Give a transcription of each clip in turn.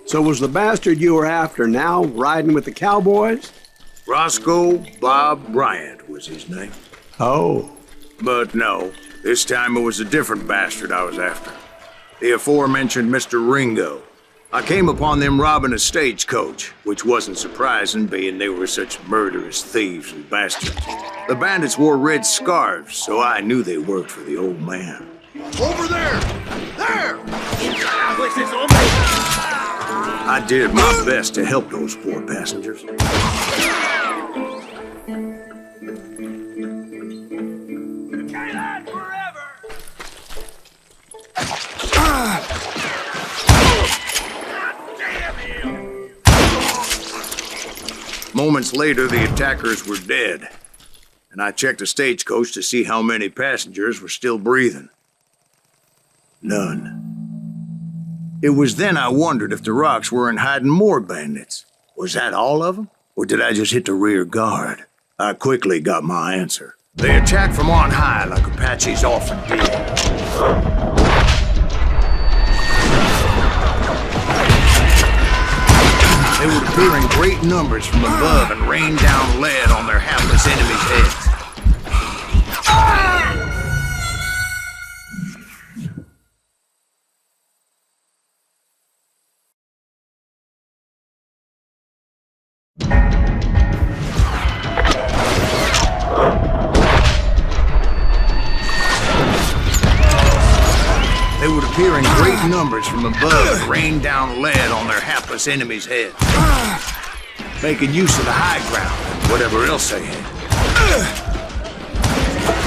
So was the bastard you were after now riding with the cowboys? Roscoe Bob Bryant was his name. Oh. But no, this time it was a different bastard I was after. The aforementioned Mr. Ringo. I came upon them robbing a stagecoach, which wasn't surprising, being they were such murderous thieves and bastards. The bandits wore red scarves, so I knew they worked for the old man. Over there! There! I did my best to help those poor passengers. Moments later, the attackers were dead, and I checked the stagecoach to see how many passengers were still breathing. None. It was then I wondered if the rocks weren't hiding more bandits. Was that all of them? Or did I just hit the rear guard? I quickly got my answer. They attacked from on high like Apaches often did. They would appear in great numbers from above and rain down lead on their hapless enemies' heads. They would appear in great numbers from above and rain down lead on their hapless enemies' heads, making use of the high ground and whatever else they had.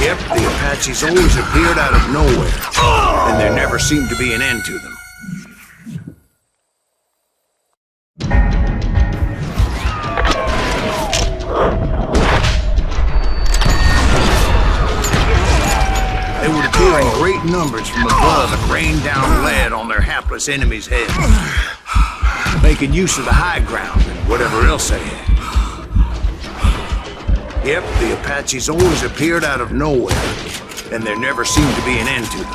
Yep, the Apaches always appeared out of nowhere, and there never seemed to be an end to them. They would appear in great numbers from above and rain down lead on their hapless enemies' heads, making use of the high ground and whatever else they had. Yep, the Apaches always appeared out of nowhere, and there never seemed to be an end to them.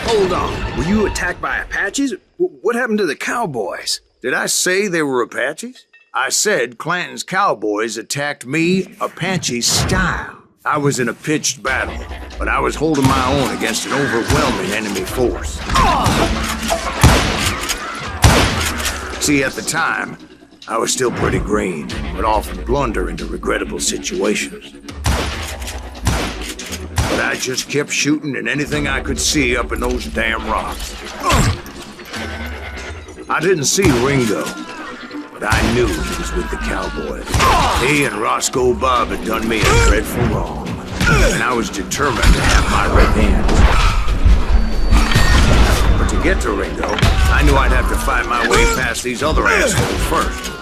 Hold on, were you attacked by Apaches? What happened to the cowboys? Did I say they were Apaches? I said Clanton's cowboys attacked me Apache style. I was in a pitched battle, but I was holding my own against an overwhelming enemy force. See, at the time, I was still pretty green, but often blunder into regrettable situations. But I just kept shooting at anything I could see up in those damn rocks. I didn't see Ringo, but I knew he was with the cowboys. He and Roscoe Bob had done me a dreadful wrong, and I was determined to have my revenge. But to get to Ringo, I knew I'd have to fight my way past these other assholes first.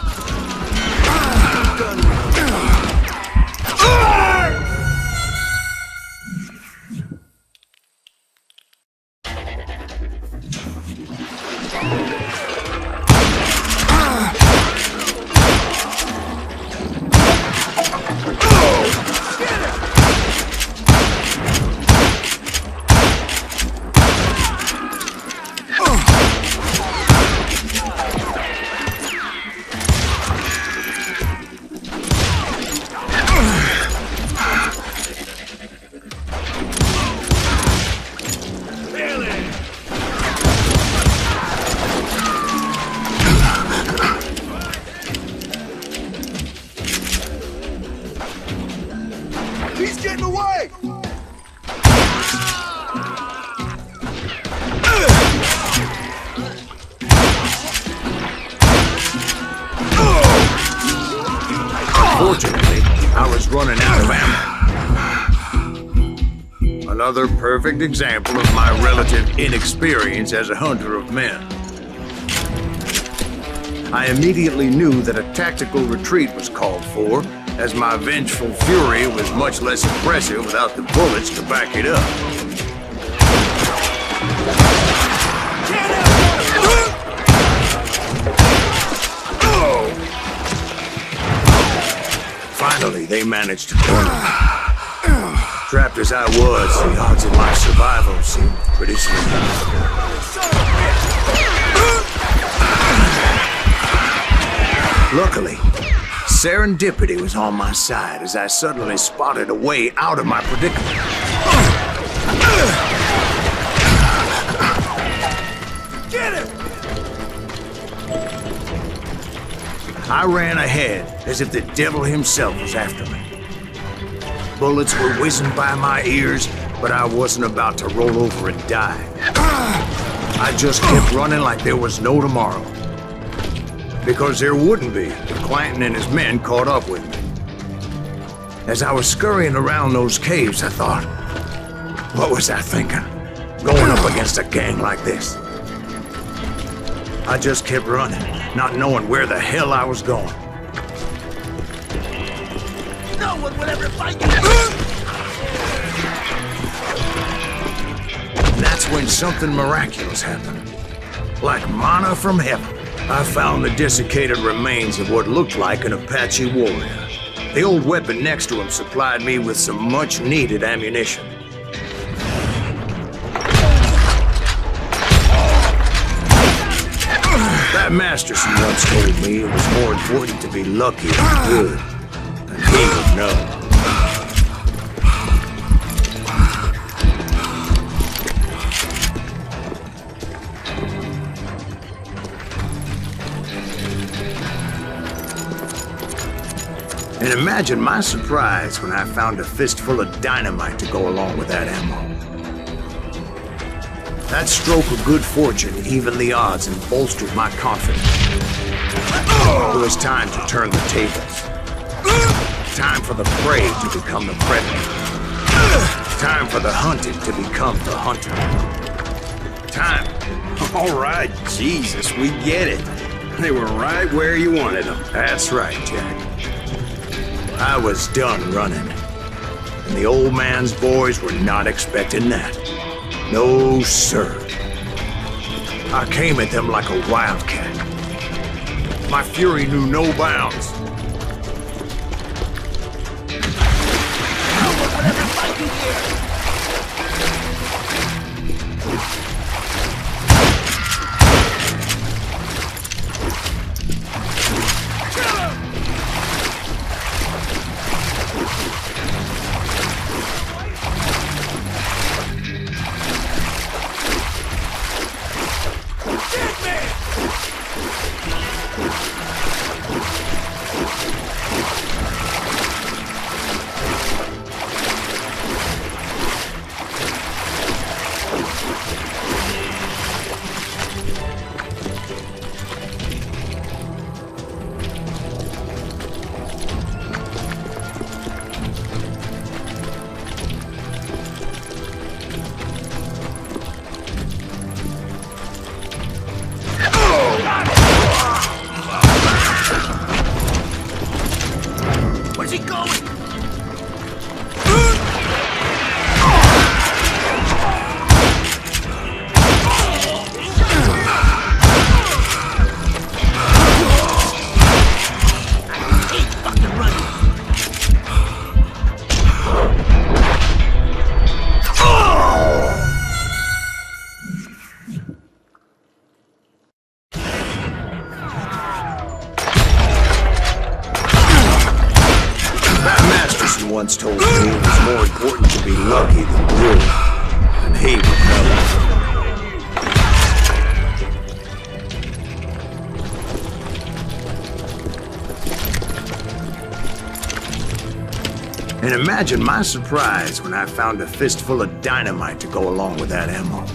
He's getting away! Fortunately, I was running out of ammo. Another perfect example of my relative inexperience as a hunter of men. I immediately knew that a tactical retreat was called for, as my vengeful fury was much less impressive without the bullets to back it up. Finally, they managed to corner me. Trapped as I was, the odds of my survival seemed pretty slim. Luckily, serendipity was on my side as I suddenly spotted a way out of my predicament. Get him! I ran ahead as if the devil himself was after me. Bullets were whizzing by my ears, but I wasn't about to roll over and die. I just kept running like there was no tomorrow. Because there wouldn't be if Clanton and his men caught up with me. As I was scurrying around those caves, I thought, what was I thinking? Going up against a gang like this? I just kept running, not knowing where the hell I was going. No one will ever fight you! And that's when something miraculous happened. Like manna from heaven, I found the desiccated remains of what looked like an Apache warrior. The old weapon next to him supplied me with some much-needed ammunition. That Masterson once told me it was more important to be lucky than good, and he would know. And imagine my surprise when I found a fistful of dynamite to go along with that ammo. That stroke of good fortune evened the odds and bolstered my confidence. It was time to turn the tables. Time for the prey to become the predator. Time for the hunted to become the hunter. Time. All right, Jesus, we get it. They were right where you wanted them. That's right, Jack. I was done running. And the old man's boys were not expecting that. No, sir. I came at them like a wildcat. My fury knew no bounds. Where's he going? Once told me it was more important to be lucky than good, and he would know. And imagine my surprise when I found a fistful of dynamite to go along with that ammo.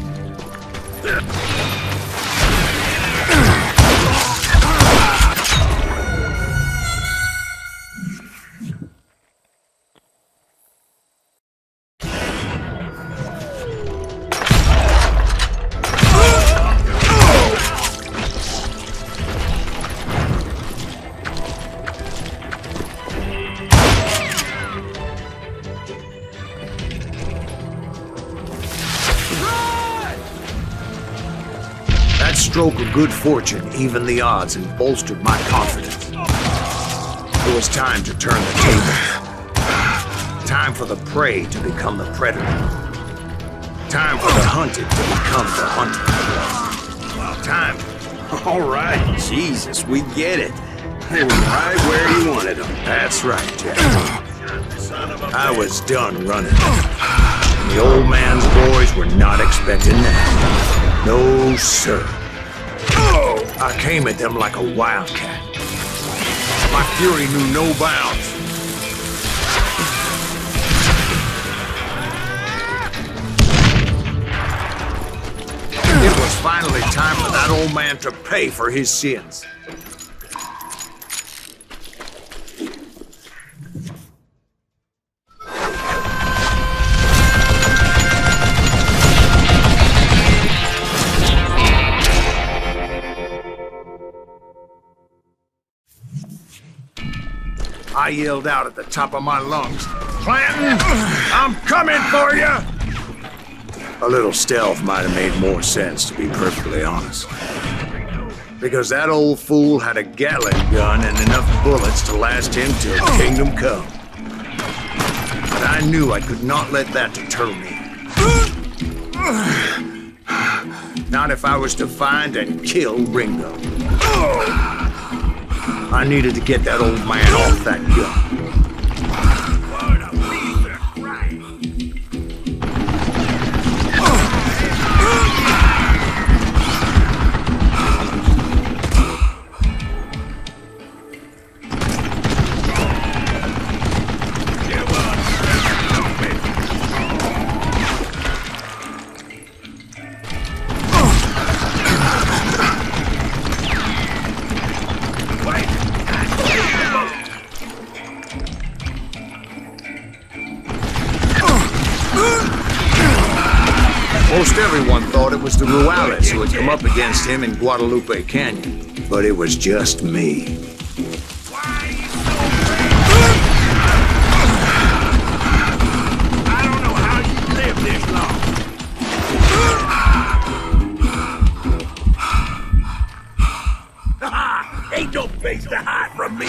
stroke of good fortune evened the odds and bolstered my confidence. It was time to turn the tables. Time for the prey to become the predator. Time for the hunted to become the hunted. Time. All right, Jesus, we get it. They were right where you wanted them. That's right, Jack. I was done running. And the old man's boys were not expecting that. No, sir. I came at them like a wildcat. My fury knew no bounds. It was finally time for that old man to pay for his sins. I yelled out at the top of my lungs, "Clanton, I'm coming for you!" A little stealth might have made more sense, to be perfectly honest. Because that old fool had a Gatling gun and enough bullets to last him till kingdom come. But I knew I could not let that deter me. Not if I was to find and kill Ringo. I needed to get that old man off that gun. Most everyone thought it was the Ruales who had come up against him in Guadalupe Canyon, but it was just me. I don't know how you lived this long. Ain't no place to hide from me.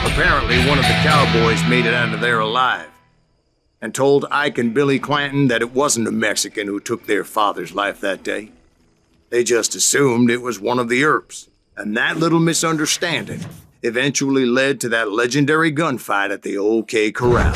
Apparently, one of the cowboys made it out of there alive and told Ike and Billy Clanton that it wasn't a Mexican who took their father's life that day. They just assumed it was one of the Earps, and that little misunderstanding eventually led to that legendary gunfight at the OK Corral.